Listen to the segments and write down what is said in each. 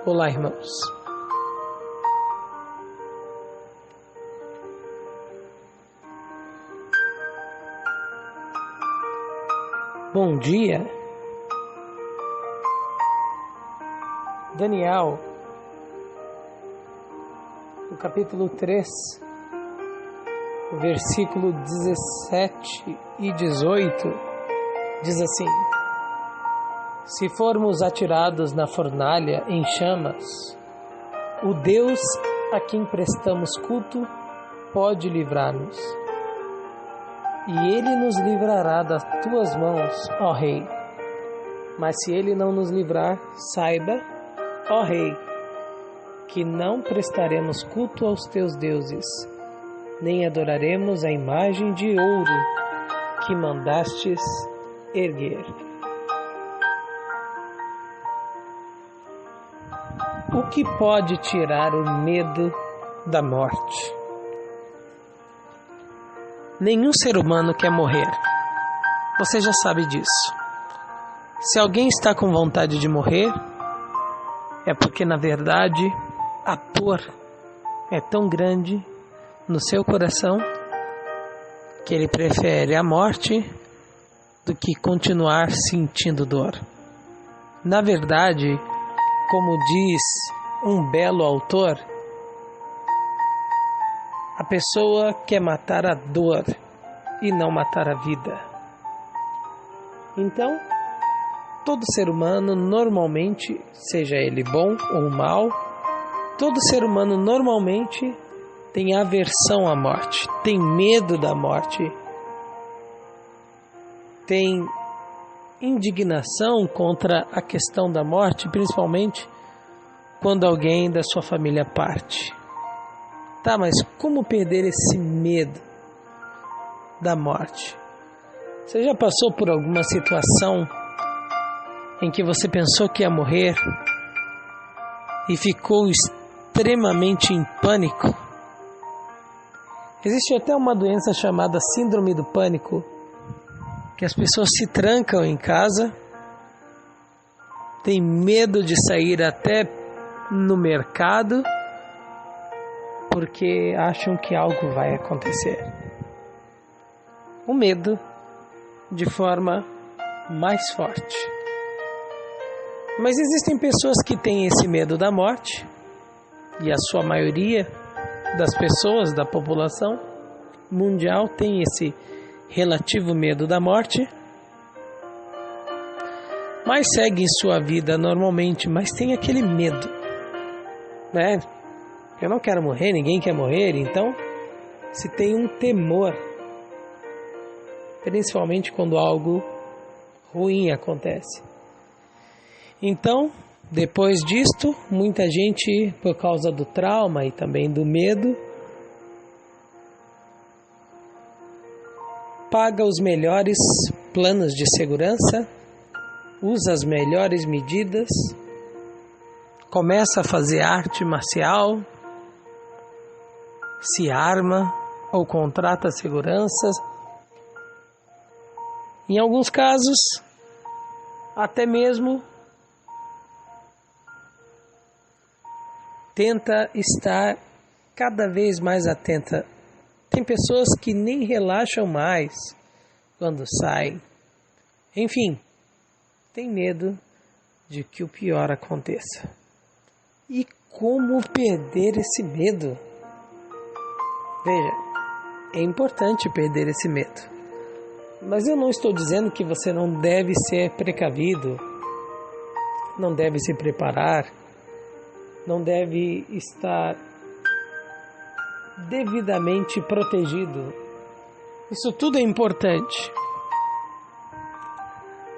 Olá, irmãos. Bom dia. Daniel, no capítulo 3, versículo 17 e 18, diz assim: Se formos atirados na fornalha em chamas, o Deus a quem prestamos culto pode livrar-nos. E Ele nos livrará das tuas mãos, ó Rei. Mas se Ele não nos livrar, saiba, ó Rei, que não prestaremos culto aos teus deuses, nem adoraremos a imagem de ouro que mandastes erguer. O que pode tirar o medo da morte? Nenhum ser humano quer morrer. Você já sabe disso. Se alguém está com vontade de morrer, é porque, na verdade, a dor é tão grande no seu coração que ele prefere a morte do que continuar sentindo dor. Na verdade, como diz um belo autor, a pessoa quer matar a dor e não matar a vida. Então, todo ser humano normalmente, seja ele bom ou mal, todo ser humano normalmente tem aversão à morte, tem medo da morte, tem indignação contra a questão da morte, principalmente quando alguém da sua família parte. Tá, mas como perder esse medo da morte? Você já passou por alguma situação em que você pensou que ia morrer e ficou extremamente em pânico? Existe até uma doença chamada síndrome do pânico, que as pessoas se trancam em casa, têm medo de sair até no mercado, porque acham que algo vai acontecer. O medo de forma mais forte. Mas existem pessoas que têm esse medo da morte, e a sua maioria das pessoas, da população mundial, tem esse relativo medo da morte, mas seguem sua vida normalmente, mas tem aquele medo, né? Eu não quero morrer, ninguém quer morrer, então se tem um temor, principalmente quando algo ruim acontece. Então, depois disto, muita gente, por causa do trauma e também do medo, paga os melhores planos de segurança, usa as melhores medidas, começa a fazer arte marcial, se arma ou contrata seguranças. Em alguns casos, até mesmo tenta estar cada vez mais atenta. Tem pessoas que nem relaxam mais quando saem. Enfim, tem medo de que o pior aconteça. E como perder esse medo? Veja, é importante perder esse medo. Mas eu não estou dizendo que você não deve ser precavido, não deve se preparar, não deve estar devidamente protegido. Isso tudo é importante,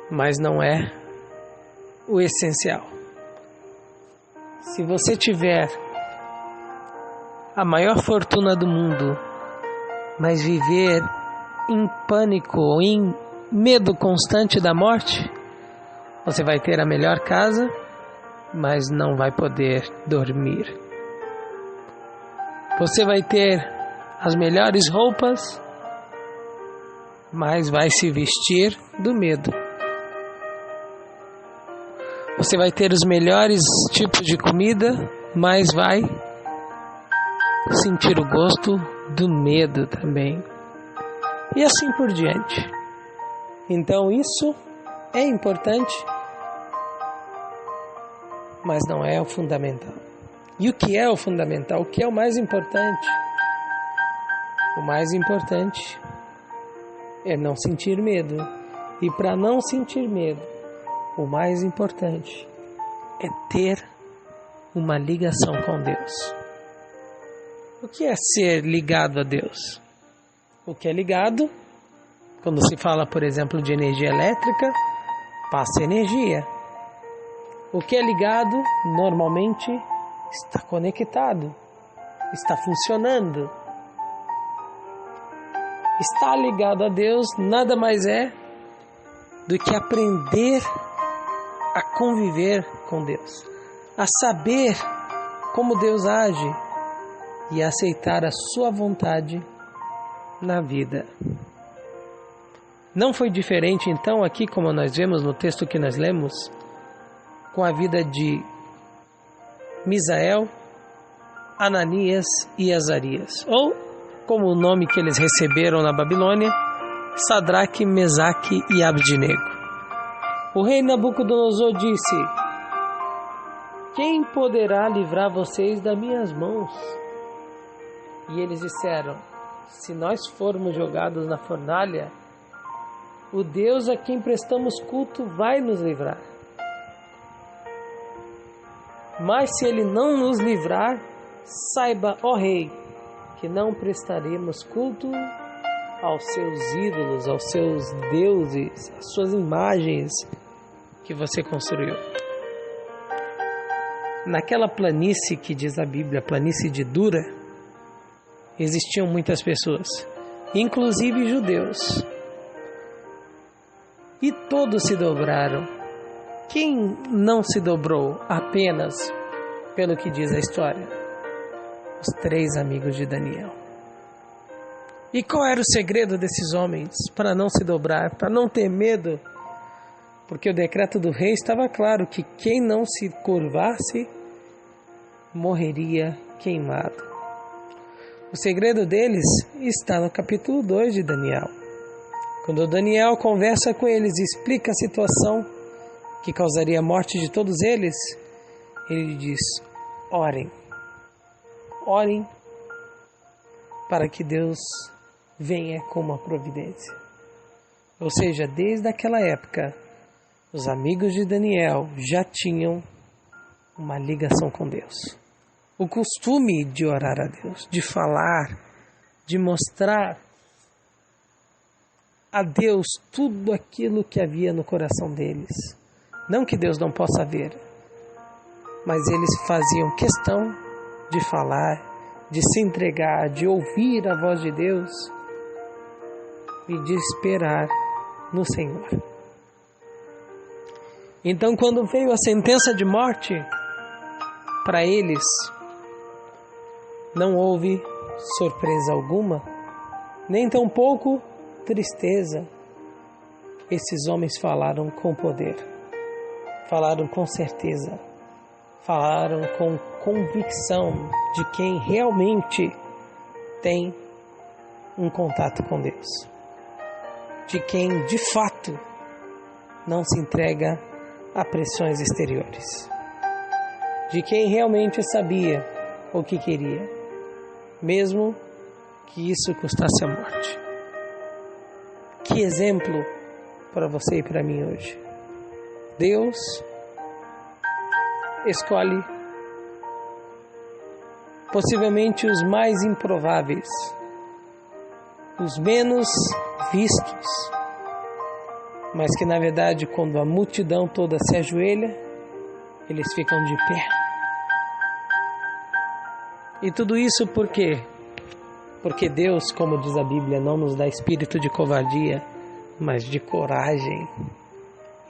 mas não é o essencial. Se você tiver a maior fortuna do mundo, mas viver em pânico ou em medo constante da morte, você vai ter a melhor casa, mas não vai poder dormir. Você vai ter as melhores roupas, mas vai se vestir do medo. Você vai ter os melhores tipos de comida, mas vai sentir o gosto do medo também. E assim por diante. Então isso é importante, mas não é o fundamental. E o que é o fundamental? O que é o mais importante? O mais importante é não sentir medo. E para não sentir medo, o mais importante é ter uma ligação com Deus. O que é ser ligado a Deus? O que é ligado, quando se fala, por exemplo, de energia elétrica, passa energia. O que é ligado, normalmente, está conectado, está funcionando. Estar ligado a Deus nada mais é do que aprender a conviver com Deus, a saber como Deus age e a aceitar a sua vontade na vida. Não foi diferente então aqui, como nós vemos no texto que nós lemos, com a vida de Misael, Ananias e Azarias, ou como o nome que eles receberam na Babilônia, Sadraque, Mesaque e Abdinego. O rei Nabucodonosor disse: quem poderá livrar vocês das minhas mãos? E eles disseram: se nós formos jogados na fornalha, o Deus a quem prestamos culto vai nos livrar. Mas se ele não nos livrar, saiba, ó rei, que não prestaremos culto aos seus ídolos, aos seus deuses, às suas imagens que você construiu. Naquela planície que diz a Bíblia, planície de Dura, existiam muitas pessoas, inclusive judeus. E todos se dobraram. Quem não se dobrou apenas pelo que diz a história? Os 3 amigos de Daniel. E qual era o segredo desses homens para não se dobrar, para não ter medo? Porque o decreto do rei estava claro que quem não se curvasse morreria queimado. O segredo deles está no capítulo 2 de Daniel. Quando Daniel conversa com eles e explica a situação que causaria a morte de todos eles, ele diz: orem. Orem para que Deus venha com uma providência. Ou seja, desde aquela época, os amigos de Daniel já tinham uma ligação com Deus. O costume de orar a Deus, de falar, de mostrar a Deus tudo aquilo que havia no coração deles. Não que Deus não possa ver, mas eles faziam questão de falar, de se entregar, de ouvir a voz de Deus e de esperar no Senhor. Então, quando veio a sentença de morte para eles, não houve surpresa alguma, nem tampouco tristeza. Esses homens falaram com poder, falaram com certeza, falaram com convicção de quem realmente tem um contato com Deus, de quem de fato não se entrega a pressões exteriores, de quem realmente sabia o que queria, mesmo que isso custasse a morte. Que exemplo para você e para mim hoje. Deus escolhe possivelmente os mais improváveis, os menos vistos, mas que na verdade quando a multidão toda se ajoelha, eles ficam de pé. E tudo isso por quê? Porque Deus, como diz a Bíblia, não nos dá espírito de covardia, mas de coragem.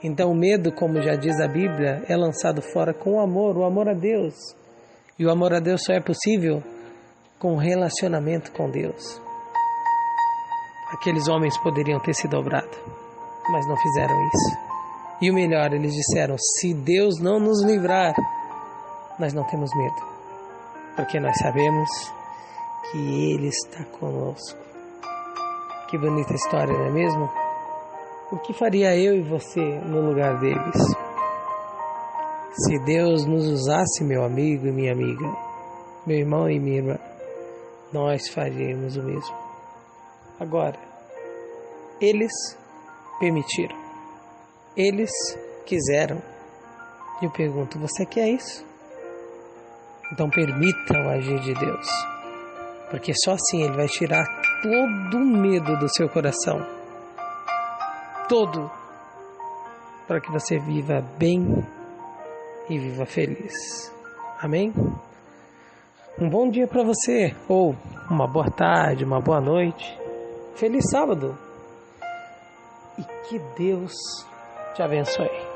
Então o medo, como já diz a Bíblia, é lançado fora com o amor a Deus. E o amor a Deus só é possível com relacionamento com Deus. Aqueles homens poderiam ter se dobrado, mas não fizeram isso. E o melhor, eles disseram: se Deus não nos livrar, nós não temos medo, porque nós sabemos que Ele está conosco. Que bonita história, não é mesmo? O que faria eu e você no lugar deles? Se Deus nos usasse, meu amigo e minha amiga, meu irmão e minha irmã, nós faríamos o mesmo. Agora, eles permitiram, eles quiseram. E eu pergunto: você quer isso? Então permita o agir de Deus, porque só assim Ele vai tirar todo o medo do seu coração, todo, para que você viva bem e viva feliz. Amém? Um bom dia para você, ou uma boa tarde, uma boa noite. Feliz sábado! E que Deus te abençoe.